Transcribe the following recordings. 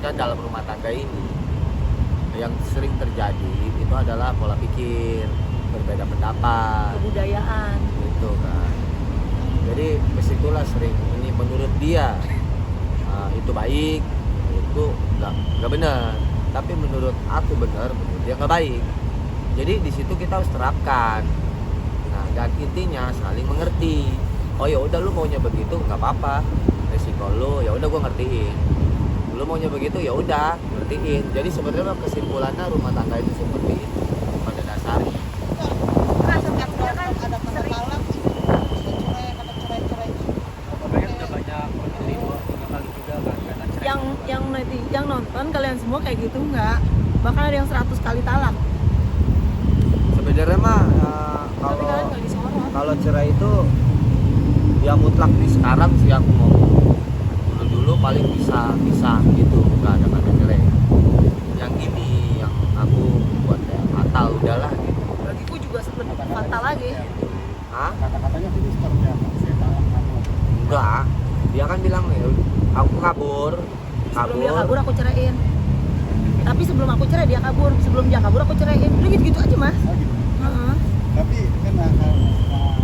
Dan dalam rumah tangga ini yang sering terjadi itu adalah pola pikir, berbeda pendapat, kebudayaan gitu kan. Jadi disitulah sering ini menurut dia itu baik, itu nggak benar. Tapi menurut aku benar, menurut dia nggak baik. Jadi di situ kita harus terapkan. Nah, dan intinya saling mengerti. Oh ya udah, lu maunya begitu nggak apa-apa, resiko lu ya udah gue ngertiin. Lu maunya begitu ya udah ngertiin. Jadi sebenarnya kesimpulannya rumah tangga itu seperti itu pada dasarnya. nah sebenarnya kan ada kata sering talak, ada cerai. Makanya udah banyak ini 2-3 kali juga kan kata cerai. yang nonton kalian semua kayak gitu nggak? Bahkan ada yang 100 kali talak. Sebenarnya mah Tapi kalian nggak disorot. kalau cerai itu ya mutlak nih sekarang sih aku ngomong. Dulu paling bisa gitu, nggak ada kata cerai. Yang ini yang aku buat kayak fatal udahlah gitu. Bagiku juga lebih fatal lagi. Hah? Kata-katanya sih seperti apa? Saya talak kamu. Enggak. Dia kan bilang ya aku kabur. Sebelum dia kabur aku ceraiin. Tapi sebelum aku cerai dia kabur. Sebelum dia kabur aku ceraiin. Udah gitu-gitu aja mas. Oh gitu. Heeh. Tapi kan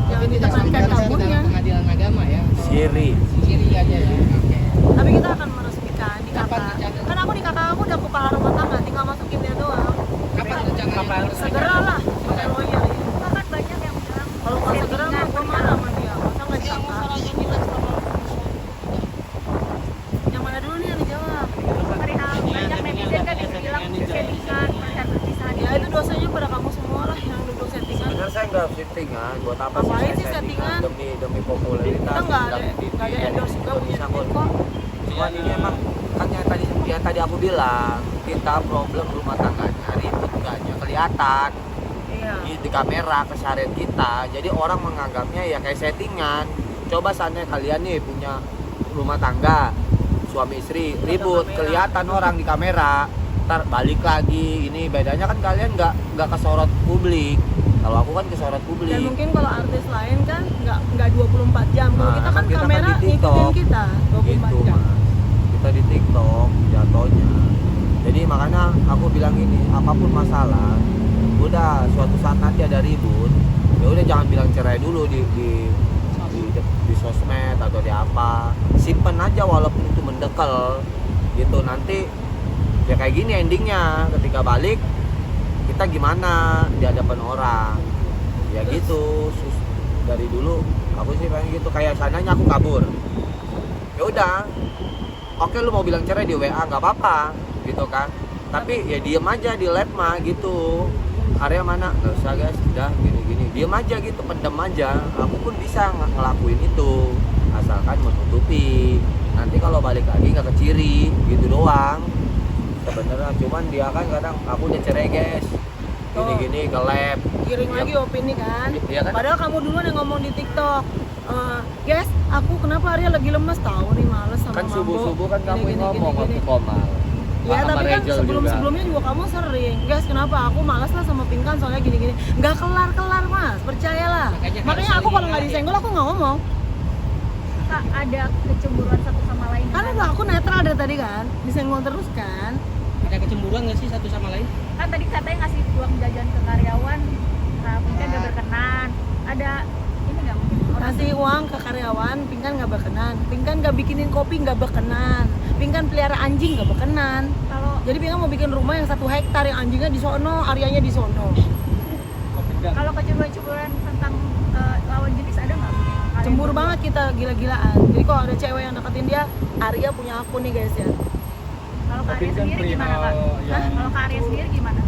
Jangan ditekankan kaburnya. Pengadilan agama ya. Siri. Siri aja ya. Oke. Tapi kita akan meresmikan di kakak. Kan aku di kakak aku udah kepala rumah tangga, tinggal masukin dia doang. Kapan rencananya? Segera lah, pakai lawyer. Kan banyak yang bilang kalau nggak segera mah gue marah sama dia. Masa nggak di kakak? Yang mana dulu nih yang dijawab? Perihal banyak netizen kan yang bilang settingan, perihal perpisahan. Ya itu dosanya pada kamu semua lah yang duduk settingan. Sebenarnya saya nggak settingan, buat apa sih Ngapain saya sih settingan? demi popularitas. Kita nggak ada endorse juga punya Bisa kok. Cuman ini emang kan yang tadi aku bilang, kita problem rumah tangganya ribut enggaknya kelihatan Iya. di kamera keseharian kita. Jadi orang menganggapnya ya kayak settingan. Coba seandainya kalian nih punya rumah tangga, suami istri ribut, kamera. kelihatan orang di kamera, ntar balik lagi. Ini bedanya kan kalian nggak kesorot publik. Kalau aku kan kesorot publik. Dan mungkin kalau artis lain kan nggak 24 jam. Kalau Nah, kita kan emang kita kan kamera di TikTok. ngikutin kita 24 Gitu, jam. Mas. Kita di TikTok jatuhnya. Jadi makanya aku bilang ini, apapun masalah, udah suatu saat nanti ada ribut, ya udah jangan bilang cerai dulu di sosmed atau di apa. Simpen aja walaupun itu mendekel gitu. Nanti ya kayak gini endingnya, ketika balik kita gimana di hadapan orang. Ya gitu. Dari dulu aku sih pengen gitu, kayak sananya aku kabur. Ya udah, oke lu mau bilang cerai di WA nggak apa-apa gitu kan, tapi ya diem aja di lab mah gitu. Area mana nggak usah guys, udah gini diem aja gitu, pendem aja. Aku pun bisa ngelakuin itu asalkan menutupi. Nanti kalau balik lagi nggak keciri gitu doang sebenarnya. Cuman dia kan kadang aku udah cerai guys, gini ke lab, Giring lagi opini kan. Iya kan? Padahal kamu duluan yang ngomong di TikTok. Guys, aku kenapa Arya lagi lemes, tahu nih males sama kan Mambo. subuh-subuh kan kamu Gini, yang ngomong gini. waktu komal. Ya Sama tapi kan Rachel sebelum-sebelumnya juga kamu sering. Guys, kenapa aku malas lah sama Pinkan soalnya gini-gini. Nggak kelar-kelar mas, percayalah. Makanya aku kalau nggak disenggol aku nggak ngomong. Kak, ada kecemburuan satu sama lain Kan udah aku netral dari tadi kan, disenggol terus kan. Ada kecemburuan nggak sih satu sama lain? kan tadi katanya ngasih uang jajan ke karyawan, mungkin gak berkenan. Ada ini nggak mungkin orang Kasih uang ke karyawan, Pinkan nggak berkenan. Pinkan nggak bikinin kopi nggak berkenan. Pinkan pelihara anjing nggak berkenan. kalau Jadi Pinkan mau bikin rumah yang 1 hektar, yang anjingnya di sono, Aryanya di sono. kalau kecemburuan tentang lawan jenis ada nggak? Kalian Cemburu berdua? banget kita, gila-gilaan. Jadi kalau ada cewek yang deketin dia, Arya punya aku nih guys ya. Kalau Kak Arya Tapi kan sendiri gimana Kak? perihal yang- Kalau Kak Arya sendiri gimana?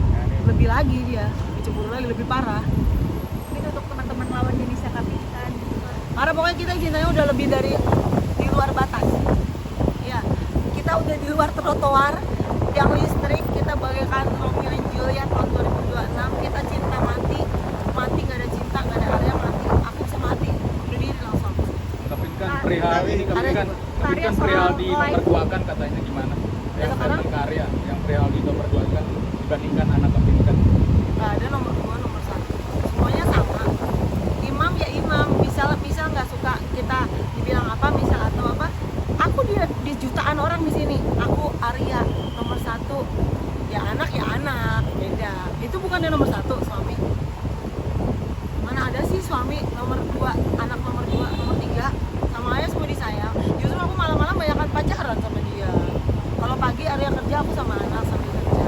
Lebih lagi dia, lebih cemburu lagi, lebih parah. Mungkin untuk teman-teman lawan jenisnya Kak Pinkan gitu kan. Karena pokoknya kita cintanya udah lebih dari di luar batas. Ya, kita udah di luar trotoar yang listrik, kita bagaikan Romeo and Juliet tahun 2026. Kita cinta mati nggak ada cinta, nggak ada Arya mati. Aku bisa mati, bunuh diri langsung. Tapi kan perihal ini tapi kan perihal di nomor 2 kan katanya gimana? Yang sekarang? tentang karya, yang perihal di nomor 2 kan dibandingkan anak kepinkan. Nggak ada nomor 2, nomor 1. Semuanya sama. Imam ya imam. Misal nggak suka kita dibilang apa, misal atau apa. Aku di jutaan orang di sini. Aku Arya. bukan yang nomor 1 suami. Mana ada sih suami nomor 2, anak nomor 2, nomor 3 sama ayah semua disayang. Justru aku malam-malam banyakan pacaran sama dia. Kalau pagi Arya kerja, aku sama anak sambil kerja.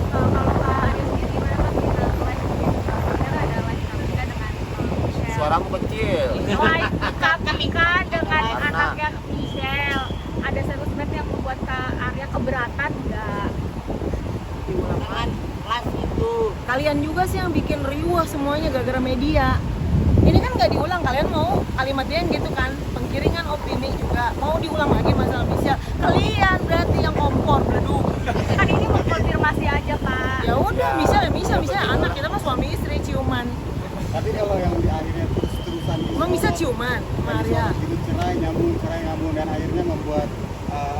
Kalau Kak Arya sendiri gimana Kak? Kita live sebenarnya ada live Kak dengan Michelle. Suaramu kecil. Live Kak Mika dengan Karena- anaknya Michelle. Ada sosmed yang membuat Kak Arya keberatan nggak? Diulang live itu. Kalian juga sih yang bikin riuh semuanya gara-gara media. Ini kan nggak diulang, kalian mau kalimat dia yang gitu kan, penggiringan opini juga mau diulang lagi masalah Michelle. Kalian berarti yang kompor, aduh. Kan ini mengkonfirmasi aja Kak. Ya udah, Michelle anak, kita mah suami istri ciuman. Tapi kalau yang di akhirnya terus-terusan gitu, Emang bisa ciuman, Maria? gitu cerai nyambung dan akhirnya membuat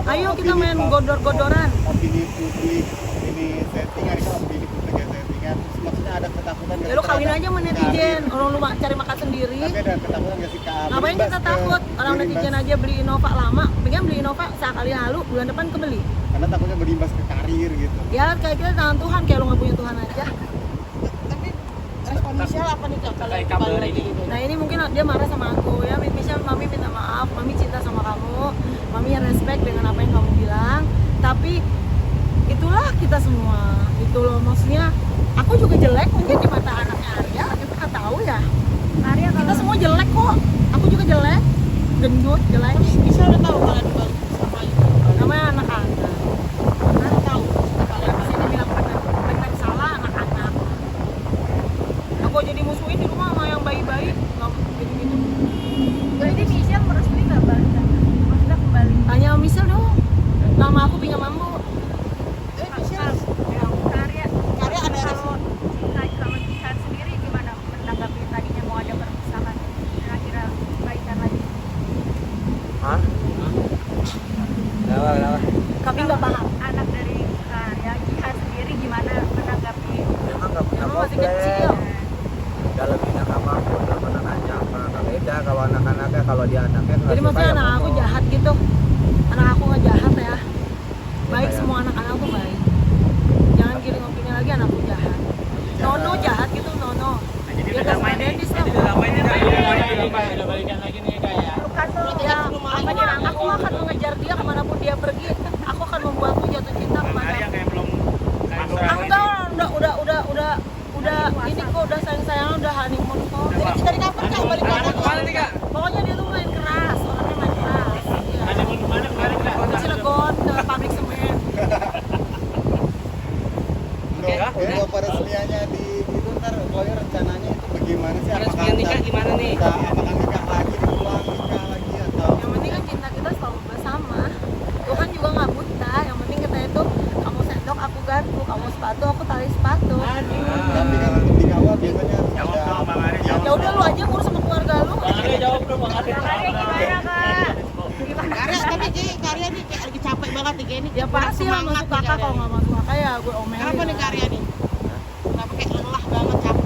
Ayo kita opini main pub- godor-godoran. opini publik ini settingan itu opini publik ya settingan. Terus maksudnya ada ketakutan Ya lu kawin aja sama netizen, orang lu cari makan sendiri. tapi ada ketakutan nggak sih Kak? Ngapain Berimbas kita ke- takut? Orang berimbas- netizen aja beli Innova lama, pengen beli Innova sekali lalu, bulan depan kebeli. karena takutnya berimbas ke karir gitu. Ya kayak kita tangan Tuhan, kayak lu nggak punya Tuhan aja. Tapi respon Michelle apa nih Kak kalau Kayak kembali kabar lagi ini. gitu? Nah ini mungkin dia marah sama aku ya, Michelle, mami minta maaf, mami cinta sama kamu, mami respect dengan apa yang kamu bilang, tapi itulah kita semua, itu loh maksudnya. Aku juga jelek mungkin di mata anaknya Arya, kita nggak tahu ya. Arya Kita kalau semua jelek kok, aku juga jelek, gendut, jelek. Michelle udah tahu kalau dibalik sama itu. Namanya anak-anak. Udah tahu. Kalau di sini bilang benar salah anak-anak. Aku jadi musuhin di rumah sama yang bayi-bayi, nggak gitu-gitu. berarti Michelle merestui nggak balik? Maksudnya kembali? Tanya sama Michelle dong. Nama aku Pinga Mambo. Michelle Kak Arya, Arya ada kalau Jihan sendiri gimana menanggapi tadinya mau ada perpisahan dan akhirnya baikan lagi? Hah? Kenapa? Kami nggak paham. Anak dari Kak Arya, Jihan sendiri gimana menanggapi? Memang nggak pernah Emang masih komplain. kecil. Dalam bidang apapun, nggak pernah nanya apa. Beda kalau anak-anaknya, kalau dia anaknya nggak Jadi suka maksudnya ya anak aku ngomong. jahat gitu. Anak aku nggak jahat ya. Baik, Kayak- semua anak-anak aku baik. Jangan giring opini lagi anakku jahat. Nono jahat gitu, Nono. Dia gak sama Dennis lah. Udah balikan lagi nih Kak ya. Bukan tuh Ya, aku akan mengejar dia kemanapun dia pergi. Aku akan membuatmu jatuh cinta kepada Kayak belum aku tahu udah ini kok udah sayang udah honeymoon kok. Jadi dari kapan Kak balik lagi? Kemana nih Kak? Pokoknya dia tuh main keras, orangnya main keras. Iya. Ada mau kemana kemarin Kak? Ke Cilegon, ke pabrik semen. Untuk peresmiannya di itu ntar Chloe rencananya itu bagaimana sih? Peresmian nikah gimana nih? Apakah nikah lagi, diulang nikah lagi atau? Yang penting kan cinta kita selalu bersama. Tuhan juga nggak buta. Yang penting kita itu kamu sendok, aku garpu, kamu sepatu, aku tali sepatu. Tapi kan untuk di awal biasanya ada. Ya udah lu aja ngurus sama keluarga lu. Jawab dong Bang Ade. Kak Arya gimana Kak? Gimana? Karya tapi Karya nih kayak lagi capek banget nih kayak ini. Ya pasti lah Semangat masuk nih kakak, Karya kalau nih. nggak masuk kakak ya gue omelin. Kenapa nih lah. Karya nih? Kenapa kayak lelah banget capek